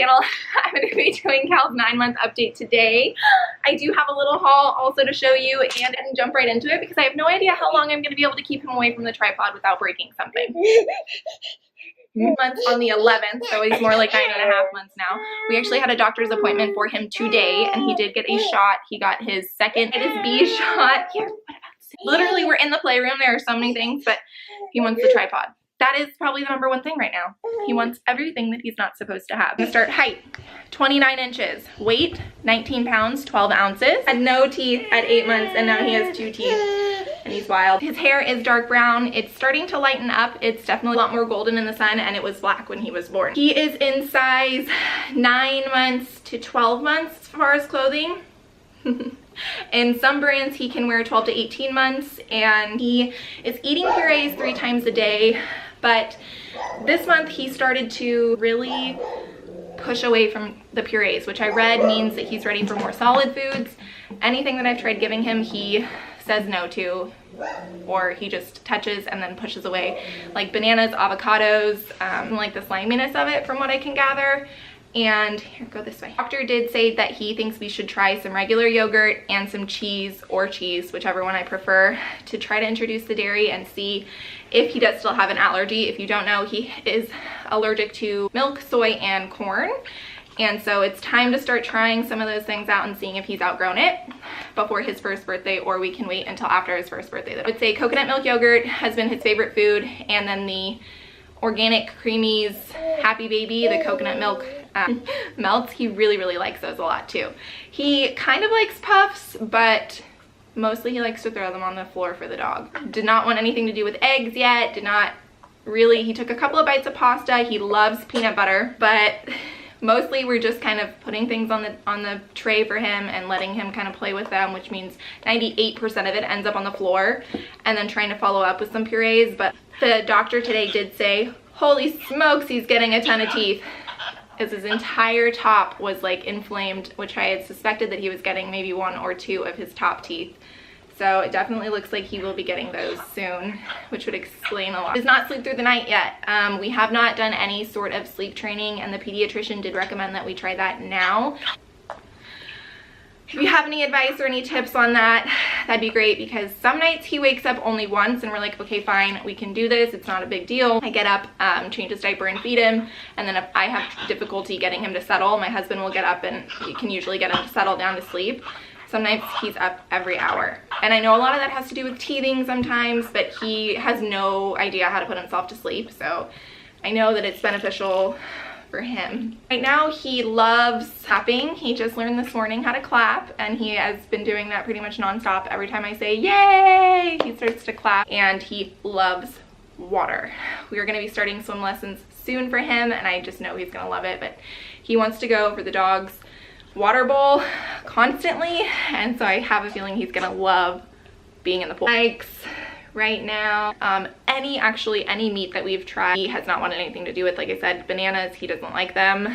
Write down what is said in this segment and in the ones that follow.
channel. I'm going to be doing Cal's 9-month update today. I do have a little haul also to show you, and I can jump right into it because I have no idea how long I'm going to be able to keep him away from the tripod without breaking something. Months on the 11th, so he's more like 9.5 months now. We actually had a doctor's appointment for him today, and he did get a shot. He got his second hepatitis B shot. Here, what about literally, we're in the playroom. There are so many things, but he wants the tripod. That is probably the #1 thing right now. He wants everything that he's not supposed to have. I'm gonna start height, 29 inches. Weight, 19 pounds, 12 ounces. Had no teeth at 8 months, and now he has 2 teeth, and he's wild. His hair is dark brown. It's starting to lighten up. It's definitely a lot more golden in the sun, and it was black when he was born. He is in size 9 months to 12 months as far as clothing. In some brands, he can wear 12 to 18 months, and he is eating purees 3 times a day. But this month, he started to really push away from the purees, which I read means that he's ready for more solid foods. Anything that I've tried giving him, he says no to, or he just touches and then pushes away. Like bananas, avocados, like the sliminess of it from what I can gather. And here, go this way. Doctor did say that he thinks we should try some regular yogurt and some cheese, or cheese, whichever one I prefer, to try to introduce the dairy and see if he does still have an allergy. If you don't know, he is allergic to milk, soy, and corn. And so it's time to start trying some of those things out and seeing if he's outgrown it before his first birthday, or we can wait until after his first birthday. I would say coconut milk yogurt has been his favorite food, and then the organic creamies Happy Baby, the coconut milk melts, he really likes those a lot too. He kind of likes puffs, but mostly he likes to throw them on the floor for the dog. Did not want anything to do with eggs yet, did not really. He took a couple of bites of pasta. He loves peanut butter, but mostly we're just kind of putting things on the tray for him and letting him kind of play with them, which means 98% of it ends up on the floor, and then trying to follow up with some purees. But the doctor today did say, holy smokes, he's getting a ton of teeth, as his entire top was like inflamed, which I had suspected that he was getting maybe 1 or 2 of his top teeth. So it definitely looks like he will be getting those soon, which would explain a lot. He does not sleep through the night yet. We have not done any sort of sleep training, and the pediatrician did recommend that we try that now. If you have any advice or any tips on that, that'd be great, because some nights he wakes up only once and we're like, okay, fine, we can do this. It's not a big deal. I get up, change his diaper and feed him. And then if I have difficulty getting him to settle, my husband will get up and he can usually get him to settle down to sleep. Some nights he's up every hour. And I know a lot of that has to do with teething sometimes, but he has no idea how to put himself to sleep. So I know that it's beneficial for him. Right now he loves clapping. He just learned this morning how to clap, and he has been doing that pretty much nonstop. Every time I say yay, he starts to clap, and he loves water. We are going to be starting swim lessons soon for him, and I just know he's going to love it. But he wants to go for the dog's water bowl constantly, and so I have a feeling he's going to love being in the pool. Likes right now any meat that we've tried, he has not wanted anything to do with. Like I said, bananas, he doesn't like them.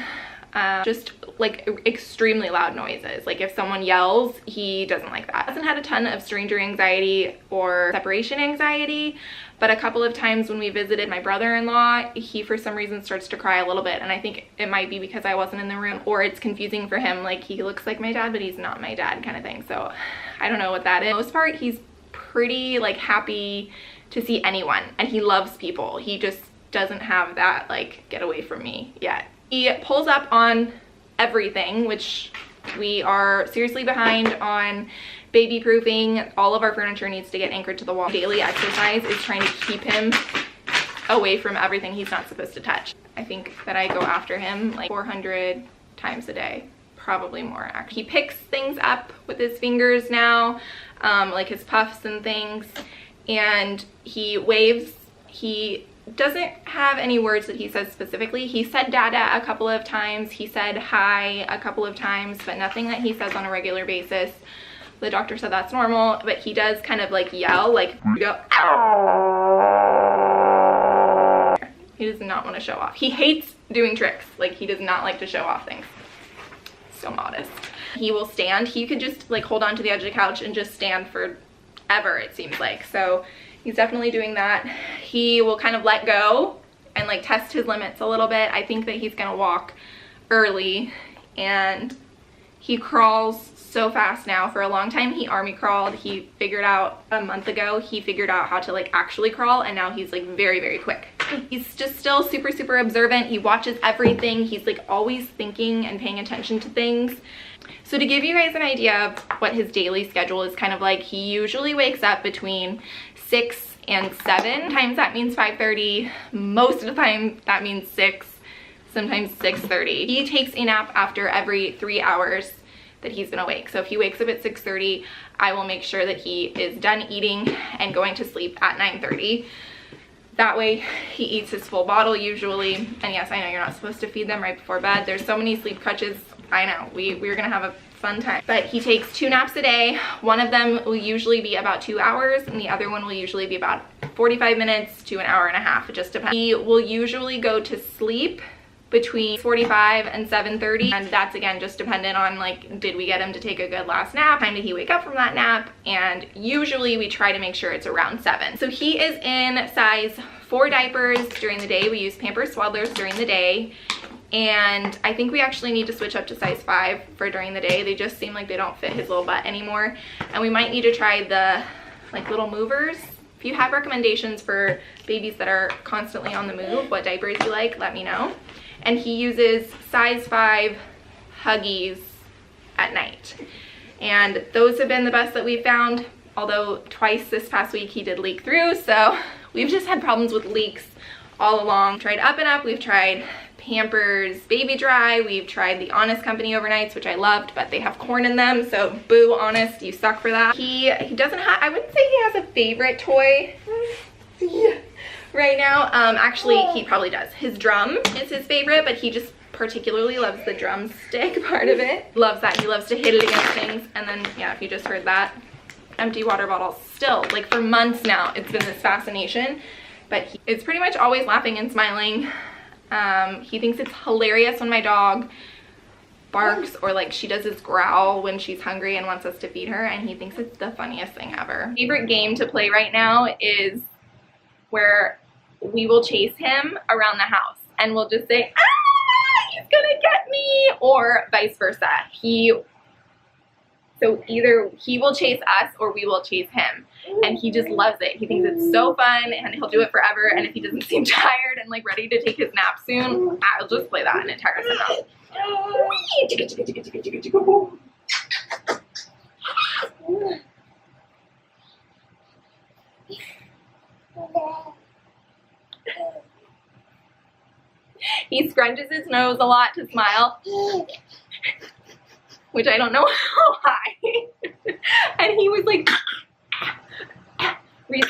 Just like extremely loud noises, like if someone yells, he doesn't like that. Hasn't had a ton of stranger anxiety or separation anxiety, but a couple of times when we visited my brother-in-law, he for some reason starts to cry a little bit, and I think it might be because I wasn't in the room, or it's confusing for him, like he looks like my dad but he's not my dad kind of thing. So I don't know what that is. For the most part, he's pretty like happy to see anyone, and he loves people. He just doesn't have that like get away from me yet. He pulls up on everything, which we are seriously behind on baby proofing. All of our furniture needs to get anchored to the wall. Daily exercise is trying to keep him away from everything he's not supposed to touch. I think that I go after him like 400 times a day, probably more actually. He picks things up with his fingers now, like his puffs and things, and he waves. He doesn't have any words that he says specifically. He said dada a couple of times, he said hi a couple of times, but nothing that he says on a regular basis. The doctor said that's normal, but he does kind of like yell, like go, ow. He does not want to show off. He hates doing tricks. Like he does not like to show off things. So modest. He will stand. He could just like hold on to the edge of the couch and just stand forever, it seems like. So he's definitely doing that. He will kind of let go and like test his limits a little bit. I think that he's gonna walk early, and he crawls so fast now. For a long time he army crawled. He figured out a month ago, he figured out how to like actually crawl, and now he's like very, very quick. He's just still super, super observant. He watches everything. He's like always thinking and paying attention to things. So to give you guys an idea of what his daily schedule is kind of like, he usually wakes up between 6 and 7. Sometimes that means 5:30. Most of the time that means 6, sometimes 6:30. He takes a nap after every 3 hours that he's gonna wake. So if he wakes up at 6:30, I will make sure that he is done eating and going to sleep at 9:30. That way he eats his full bottle usually. And yes, I know you're not supposed to feed them right before bed. There's so many sleep crutches. I know, we're gonna have a fun time. But he takes 2 naps a day. One of them will usually be about 2 hours, and the other one will usually be about 45 minutes to an hour and a half. It just depends. He will usually go to sleep between 45 and 7:30, and that's again just dependent on like, did we get him to take a good last nap? Time did he wake up from that nap? And usually we try to make sure it's around 7. So he is in size 4 diapers during the day. We use Pampers Swaddlers during the day, and I think we actually need to switch up to size 5 for during the day. They just seem like they don't fit his little butt anymore, and we might need to try the like little movers. If you have recommendations for babies that are constantly on the move, what diapers you like, let me know. And he uses size 5 Huggies at night, and those have been the best that we've found, although twice this past week he did leak through, so we've just had problems with leaks all along. We've tried Up and Up, we've tried Pampers Baby Dry, we've tried the Honest Company overnights, which I loved, but they have corn in them, so boo Honest, you suck for that. He doesn't have, I wouldn't say he has a favorite toy right now. Actually he probably does. His drum is his favorite, but he just particularly loves the drumstick part of it. Loves that. He loves to hit it against things. And then yeah, if you just heard that, empty water bottles. Still, like for months now, it's been this fascination, but it's pretty much always laughing and smiling. He thinks it's hilarious when my dog barks, or like she does this growl when she's hungry and wants us to feed her, and he thinks it's the funniest thing ever. Favorite game to play right now is where we will chase him around the house, and we'll just say, ah, he's gonna get me, or vice versa. So either he will chase us or we will chase him, and he just loves it. He thinks it's so fun, and he'll do it forever, and if he doesn't seem tired and like ready to take his nap soon, I'll just play that and it tires him out. He scrunches his nose a lot to smile, which I don't know why. And he was like, he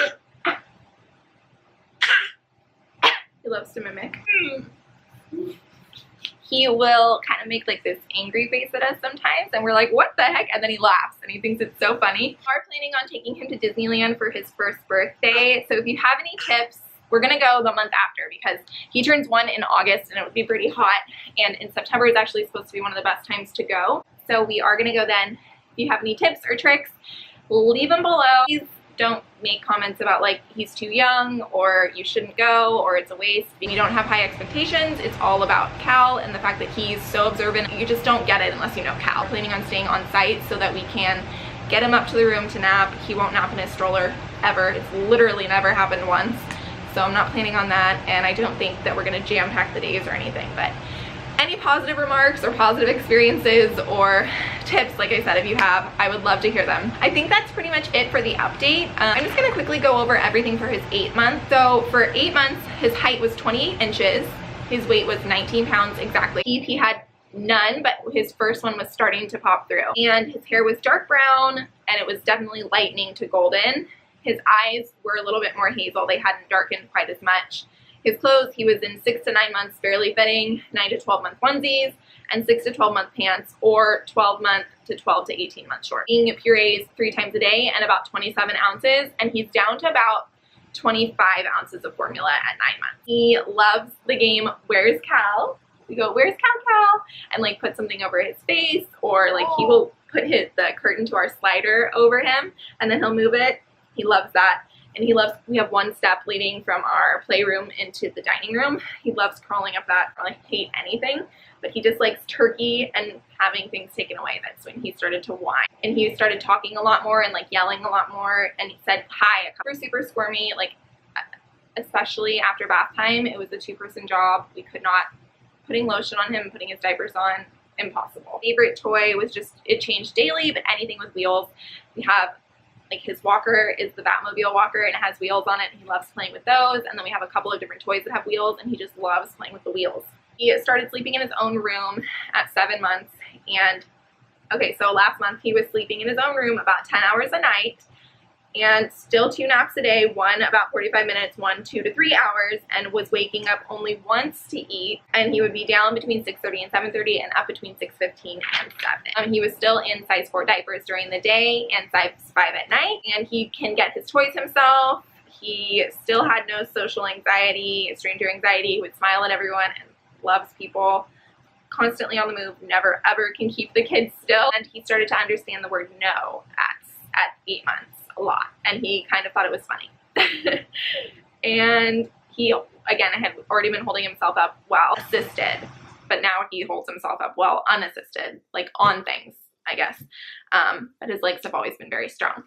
loves to mimic. He will kind of make like this angry face at us sometimes, and we're like, what the heck? And then he laughs and he thinks it's so funny. We are planning on taking him to Disneyland for his first birthday. So if you have any tips, we're gonna go the month after because he turns 1 in August and it would be pretty hot, and in September is actually supposed to be one of the best times to go. So we are gonna go then. If you have any tips or tricks, leave them below. Please don't make comments about like he's too young or you shouldn't go or it's a waste. If you don't have high expectations, it's all about Cal and the fact that he's so observant. You just don't get it unless you know Cal. Planning on staying on site so that we can get him up to the room to nap. He won't nap in his stroller ever. It's literally never happened once. So I'm not planning on that, and I don't think that we're gonna jam pack the days or anything, but any positive remarks or positive experiences or tips, like I said, if you have, I would love to hear them. I think that's pretty much it for the update. I'm just gonna quickly go over everything for his 8 months. So for 8 months, his height was 28 inches. His weight was 19 pounds exactly. He had none, but his first one was starting to pop through. And his hair was dark brown, and it was definitely lightening to golden. His eyes were a little bit more hazel. They hadn't darkened quite as much. His clothes, he was in 6 to 9 months barely fitting, 9 to 12 month onesies, and 6 to 12 month pants, or 12 month to 12 to 18 month shorts. Eating purees 3 times a day and about 27 ounces, and he's down to about 25 ounces of formula at 9 months. He loves the game Where's Cal? We go, where's Cal? And like put something over his face, or like he will put the curtain to our slider over him, and then he'll move it. He loves that. And he loves, we have one step leading from our playroom into the dining room. He loves crawling up that. I hate anything, but he just likes turkey and having things taken away. That's when he started to whine. And he started talking a lot more and like yelling a lot more. And he said hi. Super squirmy, like especially after bath time. It was a 2-person job. We could not, putting lotion on him, putting his diapers on, impossible. Favorite toy was just, it changed daily, but anything with wheels. We have like his walker is the Batmobile walker and it has wheels on it and he loves playing with those. And then we have a couple of different toys that have wheels and he just loves playing with the wheels. He started sleeping in his own room at 7 months. And okay, so last month he was sleeping in his own room about 10 hours a night and still 2 naps a day, one about 45 minutes, one 2 to 3 hours, and was waking up only once to eat. And he would be down between 6:30 and 7:30 and up between 6:15 and 7. He was still in size 4 diapers during the day and size 5 at night, and he can get his toys himself. He still had no social anxiety, stranger anxiety. He would smile at everyone and loves people. Constantly on the move, never ever can keep the kids still. And he started to understand the word no at 8 months. A lot, and he kind of thought it was funny. And he, again, had already been holding himself up well assisted, but now he holds himself up well unassisted, like on things, I guess. But his legs have always been very strong.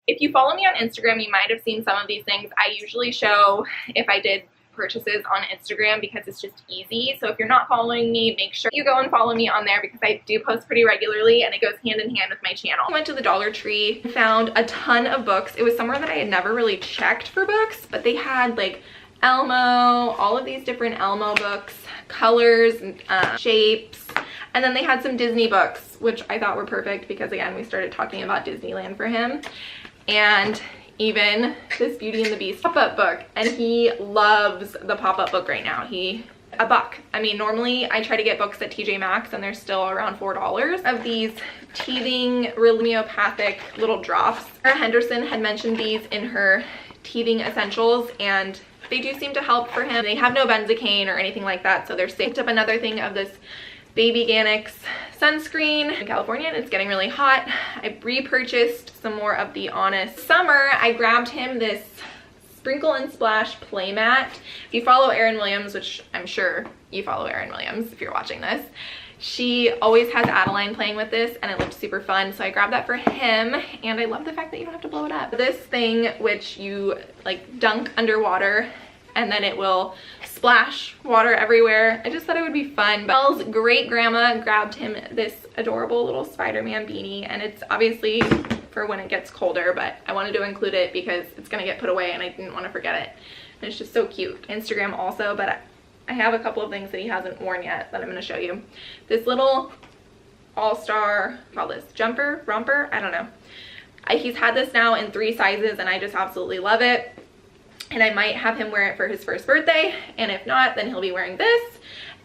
If you follow me on Instagram, you might have seen some of these things. I usually show if I did purchases on Instagram because it's just easy. So if you're not following me, make sure you go and follow me on there because I do post pretty regularly and it goes hand in hand with my channel. I went to the Dollar Tree, found a ton of books. It was somewhere that I had never really checked for books, but they had like Elmo, all of these different Elmo books, colors, shapes, and then they had some Disney books, which I thought were perfect because again, we started talking about Disneyland for him. And even this Beauty and the Beast pop-up book, and he loves the pop-up book right now. A buck. I mean, normally I try to get books at TJ Maxx and they're still around $4. Of these teething homeopathic little drops. Sarah Henderson had mentioned these in her teething essentials and they do seem to help for him. They have no benzocaine or anything like that, so they're safe. Picked up another thing of this Baby Ganix sunscreen in California and it's getting really hot. I repurchased some more of the Honest. Summer, I grabbed him this Sprinkle and Splash playmat. If you follow Erin Williams, which I'm sure you follow Erin Williams if you're watching this, she always has Adeline playing with this and it looked super fun. So I grabbed that for him and I love the fact that you don't have to blow it up. This thing which you like dunk underwater and then it will splash water everywhere. I just thought it would be fun. Belle's great grandma grabbed him this adorable little Spider-Man beanie and it's obviously for when it gets colder, but I wanted to include it because it's gonna get put away and I didn't want to forget it. And it's just so cute. Instagram also, but I have a couple of things that he hasn't worn yet that I'm gonna show you. This little all-star, call this jumper, romper, I don't know. He's had this now in 3 sizes and I just absolutely love it. And I might have him wear it for his first birthday, and if not, then he'll be wearing this.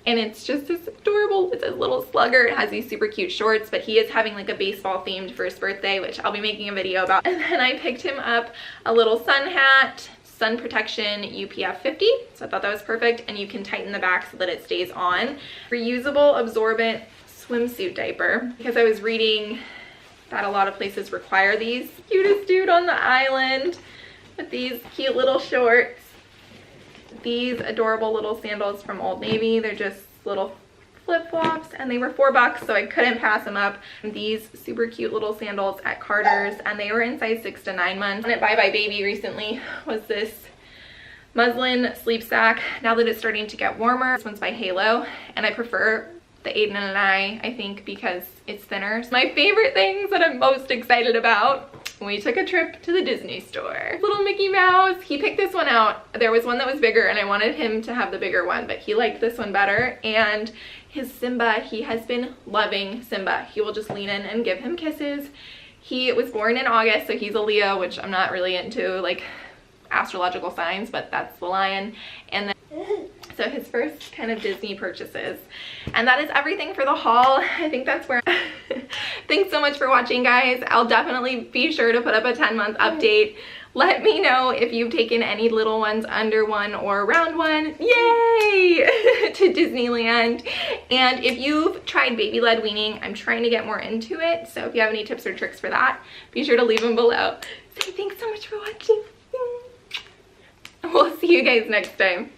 And it's just this adorable, it's a little slugger. It has these super cute shorts, but he is having like a baseball themed first birthday, which I'll be making a video about. And then I picked him up a little sun hat, sun protection UPF 50. So I thought that was perfect. And you can tighten the back so that it stays on. Reusable absorbent swimsuit diaper, because I was reading that a lot of places require these. Cutest dude on the island with these cute little shorts. These adorable little sandals from Old Navy. They're just little flip-flops and they were $4, so I couldn't pass them up. And these super cute little sandals at Carter's and they were in size 6 to 9 months. And at Bye Bye Baby recently was this muslin sleep sack. Now that it's starting to get warmer, this one's by Halo and I prefer the Aiden and I think because it's thinner. My favorite things that I'm most excited about, we took a trip to the Disney store. Little Mickey Mouse, he picked this one out. There was one that was bigger and I wanted him to have the bigger one, but he liked this one better. And his Simba, he has been loving Simba. He will just lean in and give him kisses. He was born in August, so he's a Leo, which I'm not really into like astrological signs, but that's the lion. And then so his first kind of Disney purchases. And that is everything for the haul. I think that's where Thanks so much for watching, guys. I'll definitely be sure to put up a 10-month update. Let me know if you've taken any little ones under 1 or around 1, yay, to Disneyland. And if you've tried baby-led weaning, I'm trying to get more into it. So if you have any tips or tricks for that, be sure to leave them below. So thanks so much for watching. We'll see you guys next time.